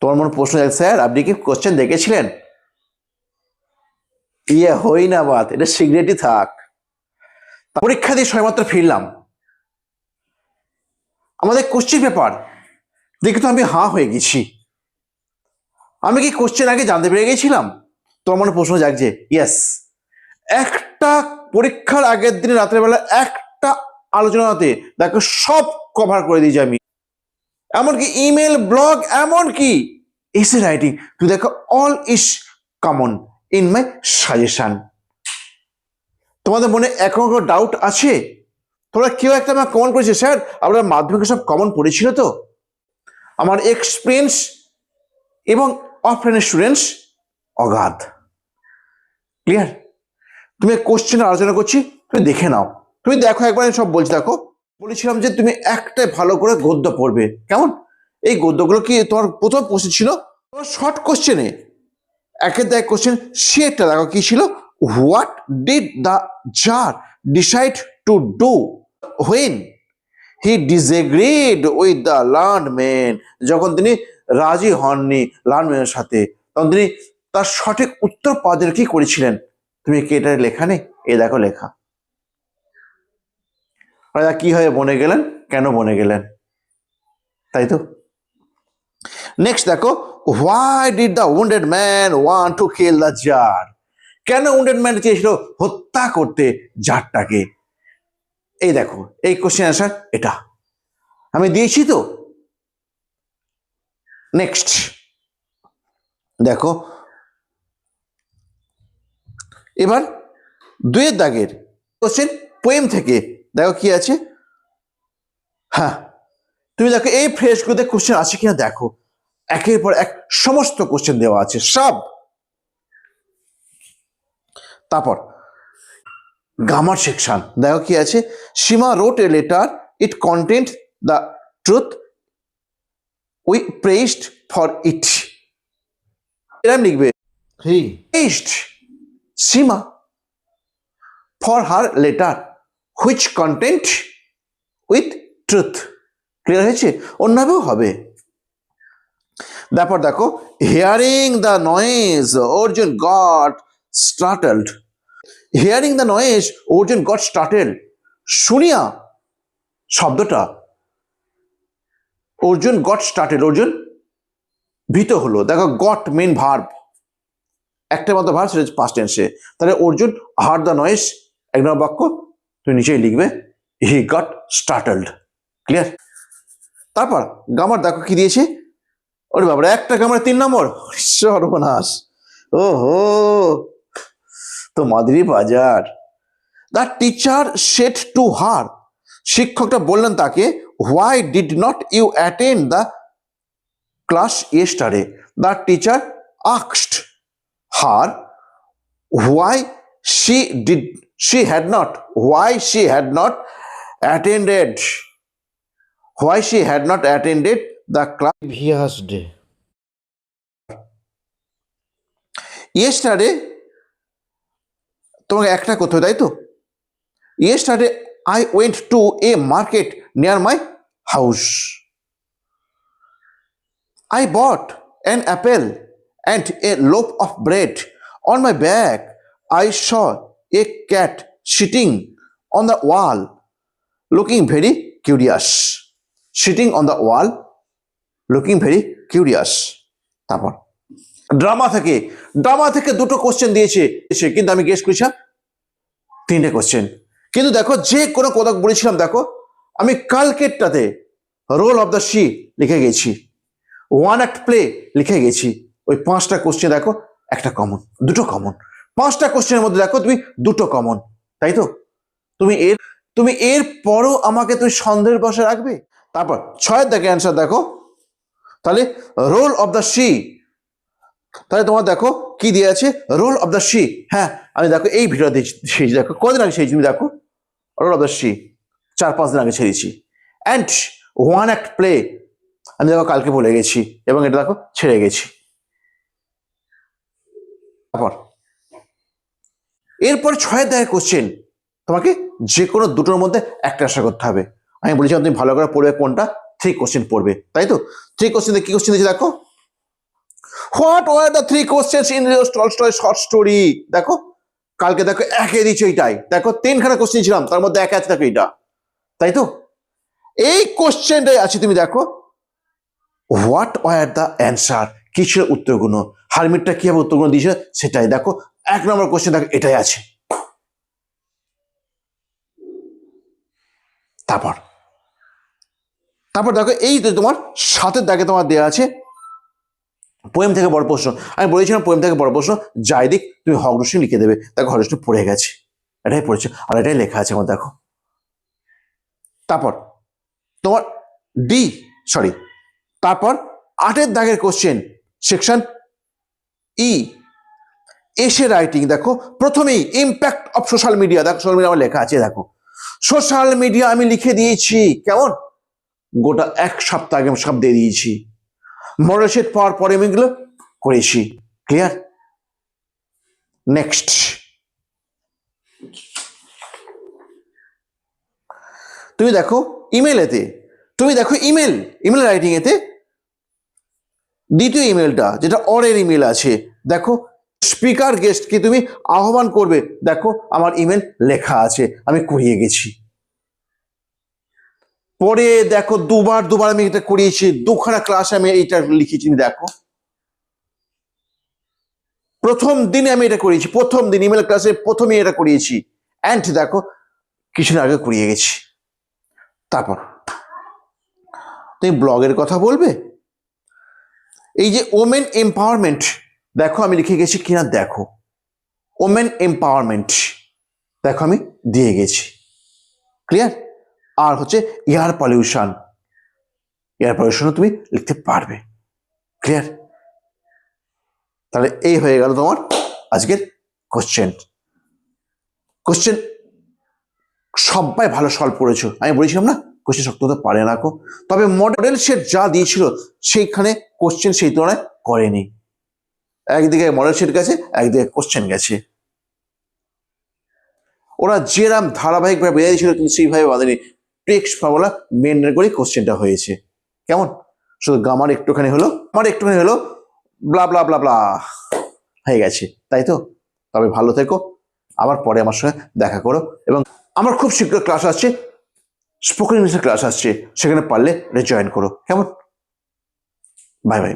তোমার মনে প্রশ্ন আছে, স্যার আপনি কি কোশ্চেন দেখেছিলেন? ইয়ে হই না বাত, এটা সিগারেটই থাক। পরীক্ষা দিয়ে সবেমাত্র ফিরলাম, আমাদের কোশ্চেন পেপার দেখে তো আমি হাঁ হয়ে গেছি। আমি কি কোশ্চেন আগে জানতে পেরে গেছিলাম? তোমার মনে প্রশ্ন জাগছে। ইয়েস, একটা পরীক্ষার আগের দিনে রাত্রেবেলা একটা আলোচনাতে দেখো সব কভার করে দিয়েছি আমি, এমনকি ইমেল, ব্লগ, এমনকি এসে রাইটিং, তুই দেখো all is common in my suggestion. তোমাদের মনে এখনো কোনো ডাউট আছে? তোমরা কেউ একটা আমার কমন করেছে, স্যার আপনারা মাধ্যমিকে সব কমন পড়েছিল তো? আমার এক্সপিরিয়েন্স এবং অফলাইনের স্টুডেন্টস অগাধ। ক্লিয়ার? তুমি কোশ্চেন আলোচনা করছি, তুমি দেখে নাও, তুমি দেখো একবার, সব বলছি। দেখো বলেছিলাম যে তুমি একটা ভালো করে গদ্য পড়বে। কেমন? এই গদ্যগুলো কি তোমার প্রথম প্রশ্ন ছিল তোমার শর্ট কোশ্চেনে, একের দায় কোশ্চেন সেটা দেখো কি ছিল, what did the czar decide to do when he disagreed with the learned man? যখন তিনি রাজি হননি লার্নম্যানের সাথে, তখন তিনি তার সঠিক উত্তর পাওয়ার জন্য কি করেছিলেন? তুমি কি এটা লেখা নেই? এ দেখো লেখা। রাজা কি হয়ে বনে গেলেন, কেন বনে গেলেন, তাই তো। নেক্সট দেখো, why did the wounded man want to kill the tsar? কেন উন্ডেড ম্যান চেয়েছিল হত্যা করতে জারটাকে? এই দেখো এই কোশ্চেন অ্যান্সার এটা আমি দিয়েছি তো। নেক্সট দেখো, এবার দুয়ের দাগের কোশ্চেন পোয়েম থেকে দেখো কি আছে। হ্যাঁ, তুমি দেখো এই ফ্রেজগুলোতে কোশ্চেন আছে কিনা দেখো, একের পর এক সমস্ত কোশ্চেন দেওয়া আছে সব। তারপর গ্রামার সেকশন দেখো কি আছে। Seema wrote a letter, it content the truth, we praised for it. এরকম লিখবে, he praised Seema for her letter which content with truth. Clear হয়েছে? অন্যভাবেও হবে। তারপর দেখো, hearing the noise Arjun got startled. Hearing the noise Arjun got startled, শুনিয়া শব্দটা Arjun goat started, Arjun ভীত হলো। দেখো গট মেন ভার্ব, একটা মতো ভার্ব, সেটা পাস্ট টেন্সে। তাহলে অর্জুন হার্ড দ্য নয়েজ, এক নম্বর বাক্য, তুমি নিচেই লিখবে হি গট স্টার্টলড। ক্লিয়ার? তারপর গ্রামার দেখো কি দিয়েছে। ওরে বাবা, একটা গ্রামার 3 নম্বর, সর্বনাশ। ওহো, তো মাদুরি বাজার। The teacher said to her, শিক্ষকটা বললেন তাকে, why did not you attend the class yesterday? The teacher asked her why she had not attended the class yesterday. তোমাকে একটা করতে হবে, তাই তো। yesterday I went to a market near my house. I bought an apple and a loaf of bread. On my back I saw a cat sitting on the wall looking very curious. Sitting on the wall looking very curious. তারপর drama থেকে দুটো question দিয়েছে, কিন্তু আমি guess করেছিলাম 3টে question. কিন্তু দেখো যে কোনো কথা বলেছিলাম, দেখো আমি কালকেরটাতে রোল অফ দ্য সি লিখে গেছি, ওয়ান অ্যাক্ট প্লে লিখে গেছি। ওই 5টা কোশ্চেন দেখো একটা কমন, দুটো কমন। 5টা কোশ্চেনের মধ্যে দেখো তুমি দুটো কমন, তাই তো। তুমি এর পরও আমাকে তুমি সন্দেহের বসে রাখবে? তারপর 6 দেখে অ্যান্সার দেখো, তাহলে রোল অফ দ্য সি, তাহলে তোমার দেখো কি দিয়ে আছে, রোল অফ দ্য সি। হ্যাঁ, আমি দেখো এই ভিডিও দিয়েছি, দেখো কদিন আগে ছেড়েছি, তুমি দেখো রোল অফ দ্য সি 4-5 দিন আগে ছেড়েছি। অ্যান্ড ওয়ান অ্যাক্ট প্লে আমি দেখো কালকে বলে গেছি, এবং এটা দেখো ছেড়ে গেছি। তারপর এরপর 6 দেখে কোশ্চেন, তোমাকে যে কোনো দুটোর মধ্যে একটা আশা করতে হবে। আমি বলেছিলাম তুমি ভালো করে পড়বে কোনটা, 3 কোশ্চেন পড়বে, তাই তো। 3 কোশ্চেন কি কোশ্চেন দিয়েছে দেখো, what were the 3 questions in Leo Tolstoy short story? দেখো কালকে দেখো একে দিচ্ছে এইটাই, দেখো 3খানা কোশ্চেন ছিলাম, তার মধ্যে একে আছে দেখো এইটা, তাই তো? এই কোশ্চেনটাই আছে, তুমি দেখো হোয়াট ওয়ার দ্য অ্যান্সার, কি ছিল উত্তরগুলো, হারমিটটা কিভাবে উত্তরগুলো দিয়েছে সেটাই দেখো। 1 নম্বর কোশ্চেন দেখো এটাই আছে। তারপর তারপর দেখো এই তো তোমার 7-এর দাগে তোমার দেওয়া আছে পোয়েম থেকে বড় প্রশ্ন। আমি বলেছিলাম পোয়েম থেকে বড় প্রশ্ন যাই দিক তুমি হরষ্টি লিখে দেবে, দেখো হরষ্টি পড়ে গেছে, এটাই পড়েছে আর এটাই লেখা আছে আমার দেখো। তারপর তোমার তারপর 8-এর দাগের কোশ্চেন সেকশন ই, এসে রাইটিং। দেখো প্রথমেই ইম্প্যাক্ট অফ সোশ্যাল মিডিয়া, দেখো সোশ্যাল মিডিয়া আমার লেখা আছে, দেখো সোশ্যাল মিডিয়া আমি লিখে দিয়েছি কেমন, গোটা 1 সপ্তাহ আগে সব দিয়ে দিয়েছি। মডেল শিট পাওয়ার পরে আমি এগুলো করেছি, ক্লিয়ার? নেক্সট তুমি দেখো ইমেল রাইটিং এতে দ্বিতীয় ইমেলটা যেটা অরের ইমেল আছে, দেখো স্পিকার গেস্টকে তুমি আহ্বান করবে, দেখো আমার ইমেল লেখা আছে, আমি করিয়ে গেছি। পরে দেখো দুবার আমি এটা করিয়েছি, 2খানা ক্লাসে আমি এইটা লিখেছি, দেখো প্রথম দিনে আমি এটা করিয়েছি, প্রথম দিন ইমেল ক্লাসে প্রথমে এটা করিয়েছি, অ্যান্ড দেখো কিছুদিন আগে করিয়ে গেছি। তারপর তুমি ব্লগের কথা বলবে, এই যে ওমেন এম্পাওয়ারমেন্ট, দেখো আমি লিখে গেছি কিনা, দেখো ওমেন এম্পাওয়ারমেন্ট দেখো আমি দিয়ে গেছি, ক্লিয়ার? আর হচ্ছে এয়ার পলিউশনও তুমি লিখতে পারবে, ক্লিয়ার? তাহলে এই হয়ে গেল তোমার আজকের কোশ্চেন। সবাই ভালো সলভ করেছো, আমি বলেছিলাম না কোশ্চেন শক্ত হতে পারে না, তবে মডেল সেট যা দিয়েছিল সেইখানে কোশ্চেন সেই তুলনায় করেনি, একদিকে মডেল সেট গেছে একদিকে কোশ্চেন গেছে। ওরা যেরাম ধারাবাহিকভাবে বেঁধে দিয়েছিল কিন্তু সেইভাবে বাঁধেনি, টেক্সট ফর্মুলা মেনটেন করে কোশ্চেনটা হয়েছে, কেমন? শুধু আমার একটুখানি হলো ব্লা ব্লা ব্লা ব্লা হয়ে গেছে, তাই তো? তবে ভালো থেকো, আবার পরে আমার সঙ্গে দেখা করো, এবং আমার খুব শীঘ্র ক্লাস আসছে, স্পোকেন ইংলিশের ক্লাস আসছে, সেখানে পারলে জয়েন করো, কেমন? Bye bye.